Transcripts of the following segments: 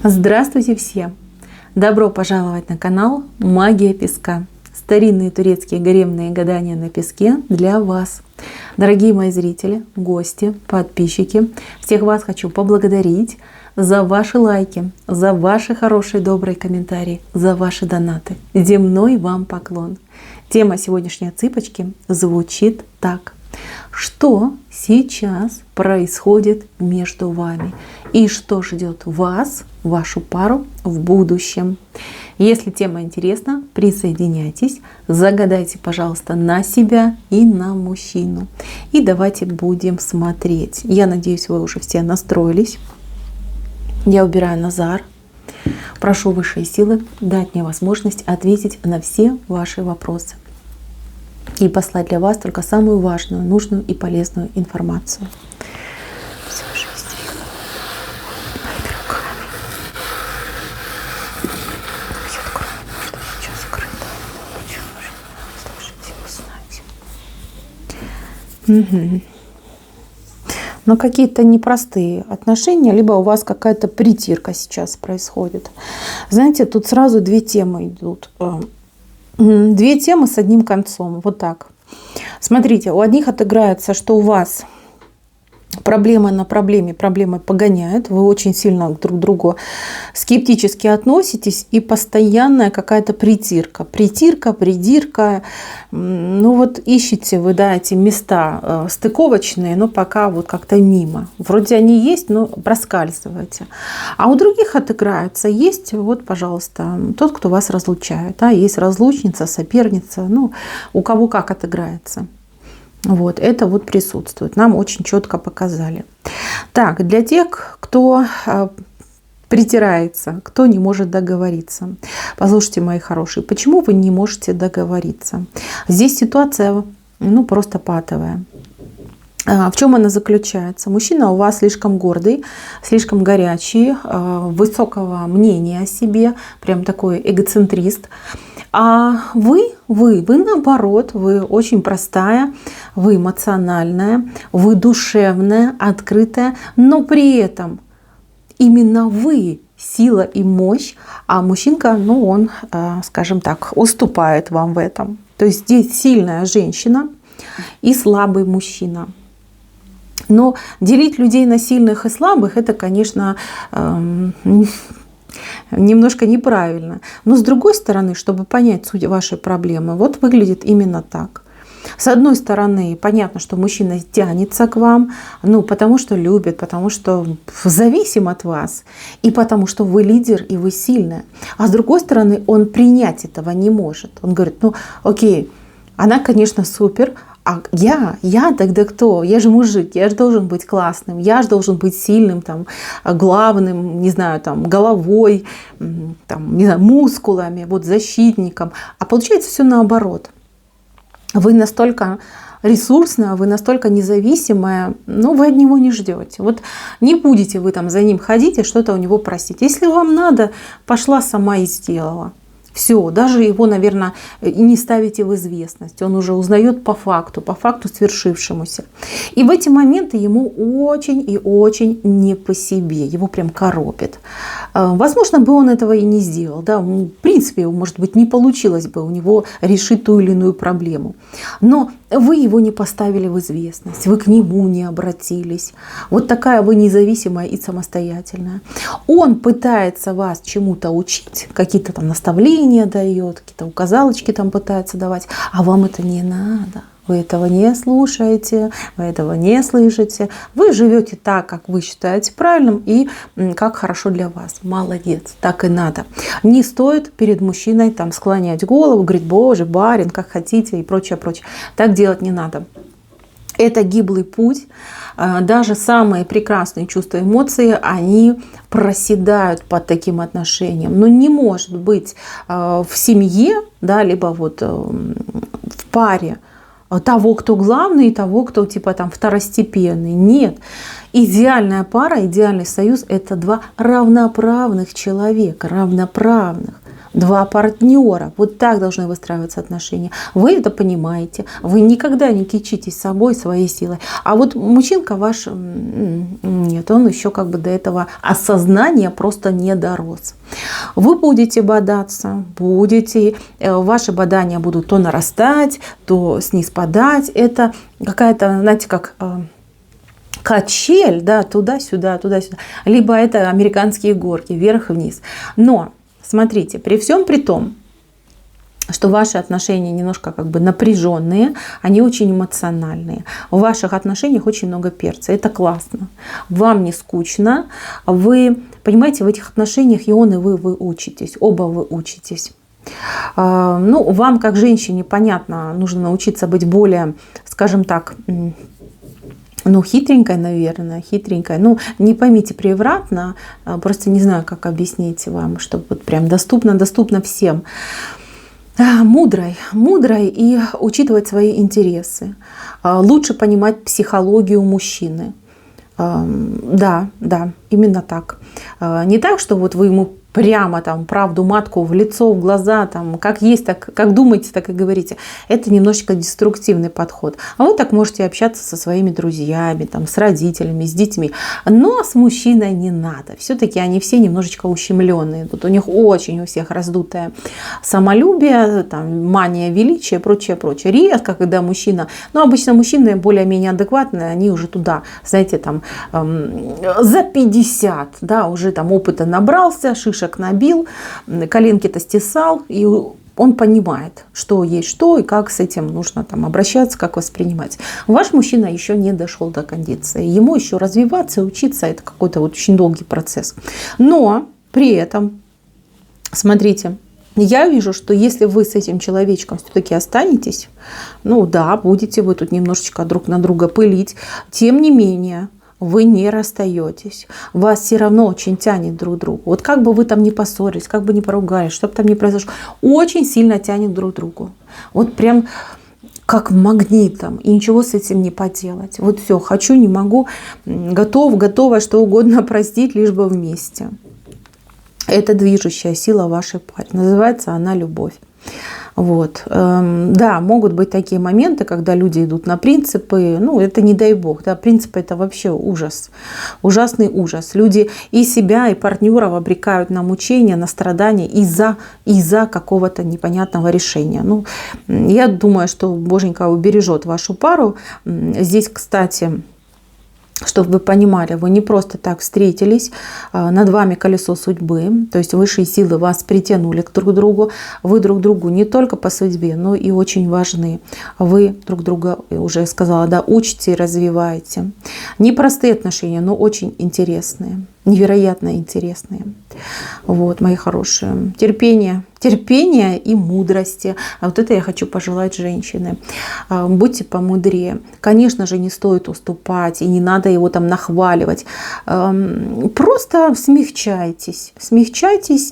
Здравствуйте все! Добро пожаловать на канал Магия Песка. Старинные турецкие гаремные гадания на песке для вас. Дорогие мои зрители, гости, подписчики, всех вас хочу поблагодарить за ваши лайки, за ваши хорошие добрые комментарии, за ваши донаты. Земной вам поклон. Тема сегодняшней цыпочки звучит так. Что сейчас происходит между вами? И что ждет вас, вашу пару в будущем? Если тема интересна, присоединяйтесь, загадайте, пожалуйста, на себя и на мужчину. И давайте будем смотреть. Я надеюсь, вы уже все настроились. Я убираю Назар. Прошу высшие силы дать мне возможность ответить на все ваши вопросы и послать для вас только самую важную, нужную и полезную информацию. Все же сила под руками. Все откроем, что сейчас скрыто. Очень важно слышать и узнать. Но какие-то непростые отношения, либо у вас какая-то притирка сейчас происходит. Знаете, тут сразу две темы идут. Две темы с одним концом. Вот так. Смотрите, у одних отыграется, что у вас проблема на проблемы погоняют. Вы очень сильно друг к другу скептически относитесь. И постоянная какая-то придирка. Придирка. Ну вот ищете вы, да, эти места стыковочные, но пока вот как-то мимо. Вроде они есть, но проскальзываете. А у других отыграется. Есть, вот, пожалуйста, тот, кто вас разлучает. А есть разлучница, соперница. Ну, у кого как отыграется. Вот, это вот присутствует. Нам очень четко показали. Так, для тех, кто притирается, кто не может договориться. Послушайте, мои хорошие, почему вы не можете договориться? Здесь ситуация, ну, просто патовая. В чем она заключается? Мужчина у вас слишком гордый, слишком горячий, высокого мнения о себе, прям такой эгоцентрист. А вы наоборот, вы очень простая, вы эмоциональная, вы душевная, открытая, но при этом именно вы сила и мощь, а мужчинка, ну он, скажем так, уступает вам в этом. То есть здесь сильная женщина и слабый мужчина. Но делить людей на сильных и слабых, это, конечно, немножко неправильно. Но с другой стороны, чтобы понять суть вашей проблемы, вот выглядит именно так. С одной стороны, понятно, что мужчина тянется к вам, ну, потому что любит, потому что зависим от вас, и потому что вы лидер и вы сильная. А с другой стороны, он принять этого не может. Он говорит, ну, окей, она, конечно, супер, а я тогда кто? Я же мужик, я же должен быть классным, я же должен быть сильным, там, главным, не знаю, там, головой, там, не знаю, мускулами, вот, защитником. А получается все наоборот. Вы настолько ресурсная, вы настолько независимая, но вы от него не ждете. Вот не будете вы там за ним ходить и что-то у него просить. Если вам надо, пошла сама и сделала. Все, даже его, наверное, не ставите в известность. Он уже узнает по факту свершившемуся. И в эти моменты ему очень и очень не по себе. Его прям коробит. Возможно, бы он этого и не сделал. Да? В принципе, может быть, не получилось бы у него решить ту или иную проблему. Но вы его не поставили в известность. Вы к нему не обратились. Вот такая вы независимая и самостоятельная. Он пытается вас чему-то учить, какие-то там наставления дает, какие-то указалочки там пытается давать, а вам это не надо. Вы этого не слушаете, вы этого не слышите. Вы живете так, как вы считаете правильным и как хорошо для вас. Молодец, так и надо. Не стоит перед мужчиной там склонять голову, говорить, боже, барин, как хотите и прочее, прочее. Так делать не надо. Это гиблый путь. Даже самые прекрасные чувства, эмоции, они проседают под таким отношением. Но не может быть в семье, да, либо вот в паре того, кто главный, и того, кто типа там второстепенный. Нет. Идеальная пара, идеальный союз – это два равноправных человека, равноправных. два партнера. Вот так должны выстраиваться отношения. Вы это понимаете. Вы никогда не кичитесь собой, своей силой. А вот мужчинка ваш, нет, он еще как бы до этого осознания просто не дорос. Вы будете бодаться, ваши бодания будут то нарастать, то ниспадать. Это какая-то, знаете, как качель, да, туда-сюда, туда-сюда. Либо это американские горки, вверх-вниз. Но, смотрите, при всем при том, что ваши отношения немножко как бы напряженные, они очень эмоциональные. В ваших отношениях очень много перца. Это классно. Вам не скучно. Вы, понимаете, в этих отношениях и он, и вы учитесь. Оба вы учитесь. Ну, вам, как женщине, понятно, нужно научиться быть более, скажем так, ну, хитренькой, наверное, хитренькой. Ну, не поймите превратно, просто не знаю, как объяснить вам, чтобы вот прям доступно всем. Мудрой и учитывать свои интересы. Лучше понимать психологию мужчины. Да, именно так. Не так, что вот вы ему прямо там правду матку в лицо, в глаза, там, как есть, так, как думаете, так и говорите. Это немножечко деструктивный подход. А вы так можете общаться со своими друзьями, там, с родителями, с детьми. Но с мужчиной не надо. Все-таки они все немножечко ущемленные. Тут у них очень у всех раздутое самолюбие, там, мания величия и прочее. Редко, когда мужчина, ну, обычно мужчины более-менее адекватные, они уже туда, знаете, там, за 50, да, уже там опыта набрался, шишек набил, коленки-то стесал, и он понимает, что есть что, и как с этим нужно там обращаться, как воспринимать. Ваш мужчина еще не дошел до кондиции. Ему еще развиваться и учиться, это какой-то вот очень долгий процесс. Но при этом, смотрите, я вижу, что если вы с этим человечком все-таки останетесь, ну да, будете вы тут немножечко друг на друга пылить, тем не менее, вы не расстаетесь. Вас все равно очень тянет друг к другу. Вот как бы вы там ни поссорились, как бы ни поругались, что бы там ни произошло, очень сильно тянет друг к другу. Вот прям как магнитом. И ничего с этим не поделать. Вот все, хочу, не могу, готова что угодно простить, лишь бы вместе. Это движущая сила вашей паре. Называется она любовь. Вот. Да, могут быть такие моменты, когда люди идут на принципы, ну, это не дай бог, да, принципы это вообще ужас, ужасный ужас. Люди и себя, и партнеров обрекают на мучения, на страдания из-за какого-то непонятного решения. Ну, я думаю, что Боженька убережет вашу пару. Здесь, кстати, чтобы вы понимали, вы не просто так встретились, над вами колесо судьбы, то есть высшие силы вас притянули друг к другу, вы друг другу не только по судьбе, но и очень важны. Вы друг друга, уже сказала, да, учите и развиваете. Непростые отношения, но очень интересные, невероятно интересные. Вот, мои хорошие, терпение и мудрости. А вот это я хочу пожелать женщины. Будьте помудрее. Конечно же, не стоит уступать, и не надо его там нахваливать. Просто смягчайтесь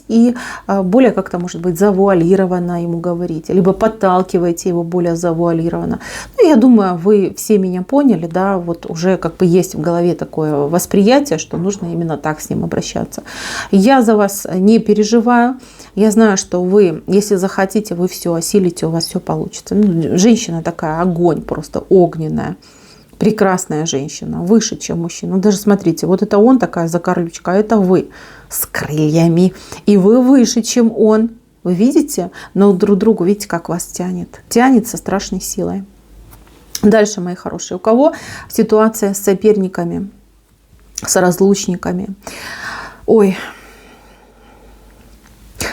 и более как-то, может быть, завуалированно ему говорите, либо подталкивайте его более завуалированно. Ну, я думаю, вы все меня поняли, да, вот уже как бы есть в голове такое восприятие, что нужно именно так с ним обращаться. Я за вас не переживаю. Я знаю, что вы, если захотите, вы все осилите, у вас все получится. Ну, женщина такая, огонь просто, огненная. Прекрасная женщина, выше, чем мужчина. Ну, даже смотрите, вот это он такая закарлючка, а это вы с крыльями. И вы выше, чем он. Вы видите? Но друг другу, видите, как вас тянет. Тянет со страшной силой. Дальше, мои хорошие. У кого ситуация с соперниками, с разлучниками? Ой,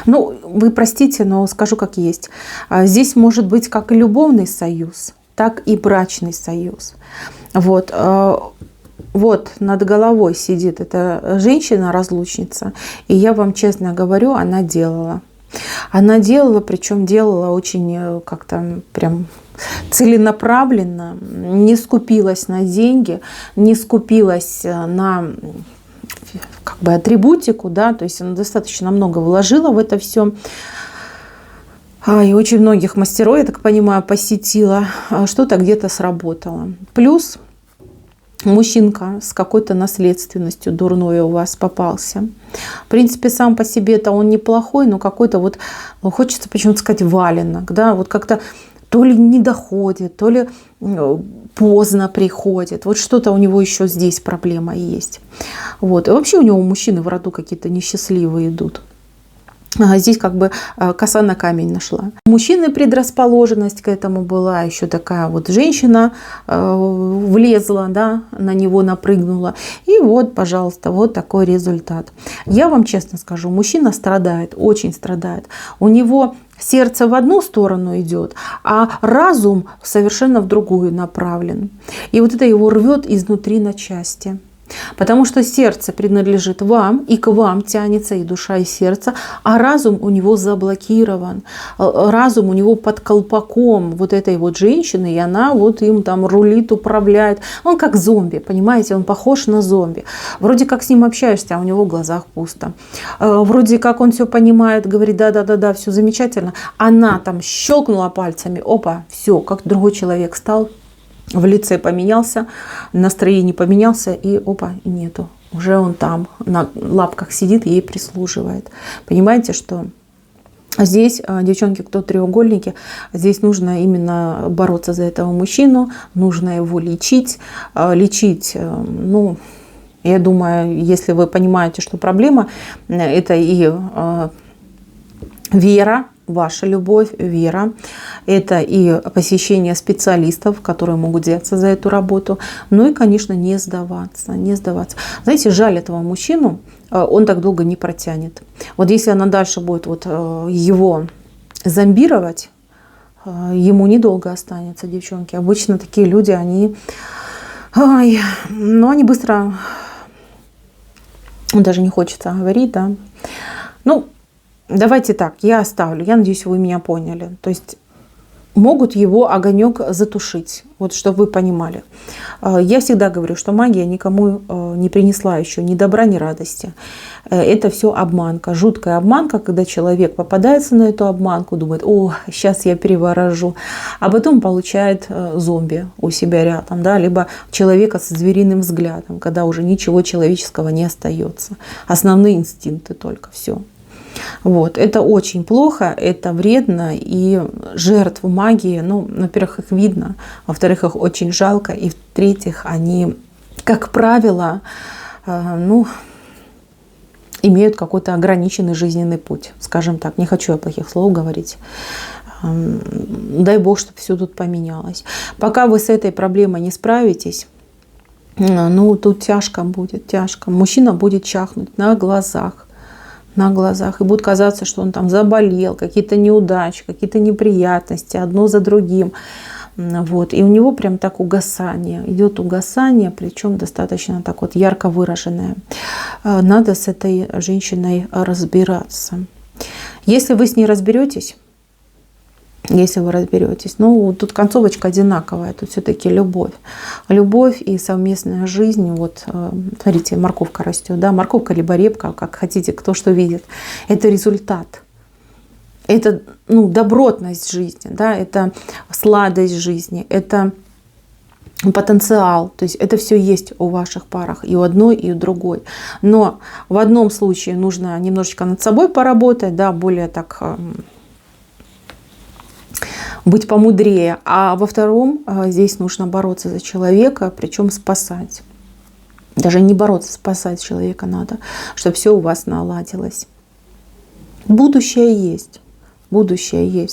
ну, вы простите, но скажу как есть. Здесь может быть как и любовный союз, так и брачный союз. Вот, вот над головой сидит эта женщина-разлучница. И я вам честно говорю, она делала. Она делала, причем делала очень как-то прям целенаправленно, не скупилась на деньги, не скупилась на как бы атрибутику, да, то есть она достаточно много вложила в это все. И очень многих мастеров, я так понимаю, посетила, что-то где-то сработало. Плюс мужчинка с какой-то наследственностью дурной у вас попался. В принципе, сам по себе-то он неплохой, но какой-то вот, хочется почему-то сказать, валенок, да, вот как-то то ли не доходит, то ли поздно приходит. Вот что-то у него еще здесь проблема есть. Вот. И вообще у него мужчины в роду какие-то несчастливые идут. Здесь как бы коса на камень нашла. У мужчины предрасположенность к этому была. Еще такая вот женщина влезла, да, на него напрыгнула. И вот, пожалуйста, вот такой результат. Я вам честно скажу, мужчина страдает, очень страдает. У него сердце в одну сторону идет, а разум совершенно в другую направлен. И вот это его рвет изнутри на части. Потому что сердце принадлежит вам, и к вам тянется и душа, и сердце, а разум у него заблокирован. Разум у него под колпаком вот этой вот женщины, и она вот им там рулит, управляет. Он как зомби, понимаете, он похож на зомби. Вроде как с ним общаешься, а у него в глазах пусто. Вроде как он все понимает, говорит, да, все замечательно. Она там щелкнула пальцами, опа, все, как другой человек стал. В лице поменялся, настроение поменялся, и опа, нету. Уже он там на лапках сидит, ей прислуживает. Понимаете, что здесь, девчонки, кто треугольники, здесь нужно именно бороться за этого мужчину, нужно его лечить. Лечить, ну, я думаю, если вы понимаете, что проблема, это и вера, ваша любовь, вера. Это и посещение специалистов, которые могут взяться за эту работу. Ну и, конечно, не сдаваться. Не сдаваться. Знаете, жаль этого мужчину, он так долго не протянет. Вот если она дальше будет вот его зомбировать, ему недолго останется, девчонки. Обычно такие люди, они, но они быстро, даже не хочется говорить, да. Ну, давайте так, я оставлю. Я надеюсь, вы меня поняли. То есть могут его огонек затушить. Вот чтобы вы понимали. Я всегда говорю, что магия никому не принесла еще ни добра, ни радости. Это все обманка, жуткая обманка, когда человек попадается на эту обманку, думает, о, сейчас я переворожу, а потом получает зомби у себя рядом, да, либо человека с звериным взглядом, когда уже ничего человеческого не остается. Основные инстинкты только, все. Вот. Это очень плохо, это вредно, и жертв магии, ну, во-первых, их видно, во-вторых, их очень жалко, и в-третьих, они, как правило, ну, имеют какой-то ограниченный жизненный путь, скажем так. Не хочу я плохих слов говорить. Дай Бог, чтобы все тут поменялось. Пока вы с этой проблемой не справитесь, ну, тут тяжко будет, тяжко. Мужчина будет чахнуть на глазах. И будет казаться, что он там заболел, какие-то неудачи, какие-то неприятности, одно за другим. Вот. И у него прям так угасание, идет угасание, причем достаточно так вот ярко выраженное. Надо с этой женщиной разбираться. Если вы с ней разберетесь, ну, тут концовочка одинаковая, тут все-таки любовь. Любовь и совместная жизнь. Вот, смотрите, морковка растет, да, морковка либо репка, как хотите, кто что видит. Это результат. Это, ну, добротность жизни, да, это сладость жизни, это потенциал. То есть это все есть у ваших парах, и у одной, и у другой. Но в одном случае нужно немножечко над собой поработать, да, более так быть помудрее, а во втором здесь нужно бороться за человека, причем спасать. Даже не бороться, спасать человека надо, чтобы все у вас наладилось. Будущее есть,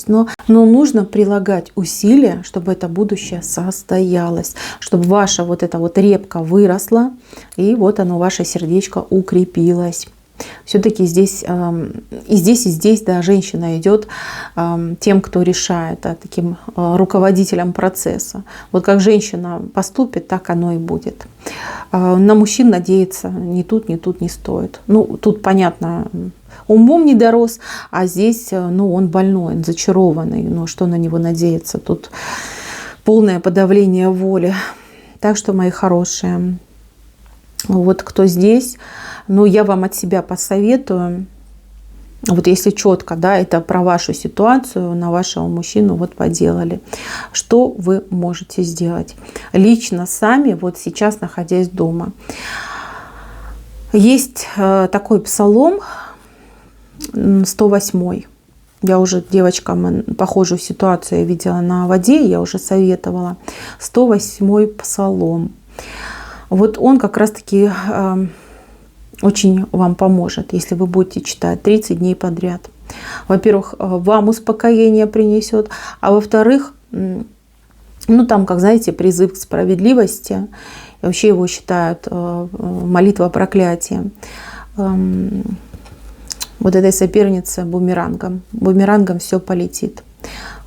но нужно прилагать усилия, чтобы это будущее состоялось, чтобы ваша вот эта вот репка выросла, и вот оно, ваше сердечко укрепилось. Все-таки здесь, и здесь, да, женщина идет тем, кто решает, да, таким руководителем процесса. Вот как женщина поступит, так оно и будет. На мужчин надеяться ни тут не стоит. Ну, тут понятно, умом не дорос, а здесь, ну, он больной, он зачарованный. Ну, что на него надеяться? Тут полное подавление воли. Так что, мои хорошие, вот кто здесь, ну, я вам от себя посоветую Вот если четко, да, это про вашу ситуацию, на вашего мужчину вот поделали. Что вы можете сделать? Лично сами, вот сейчас находясь дома. Есть такой псалом, 108. Я уже девочкам похожую ситуацию я видела на воде, я уже советовала. 108 псалом. Вот он как раз-таки очень вам поможет, если вы будете читать 30 дней подряд. Во-первых, вам успокоение принесет, а во-вторых, ну там, как знаете, призыв к справедливости. И вообще его считают молитва проклятия. Вот этой сопернице бумерангом. Бумерангом все полетит.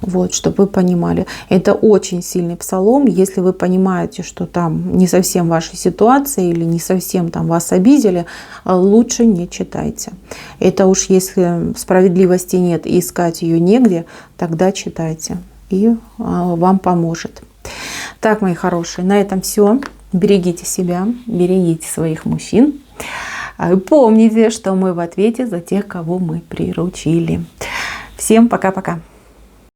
Вот, чтобы вы понимали. Это очень сильный псалом. Если вы понимаете, что там не совсем ваша ситуация или не совсем там вас обидели, лучше не читайте. Это уж если справедливости нет и искать ее негде, тогда читайте. И вам поможет. Так, мои хорошие, на этом все. Берегите себя, берегите своих мужчин. Помните, что мы в ответе за тех, кого мы приручили. Всем пока-пока.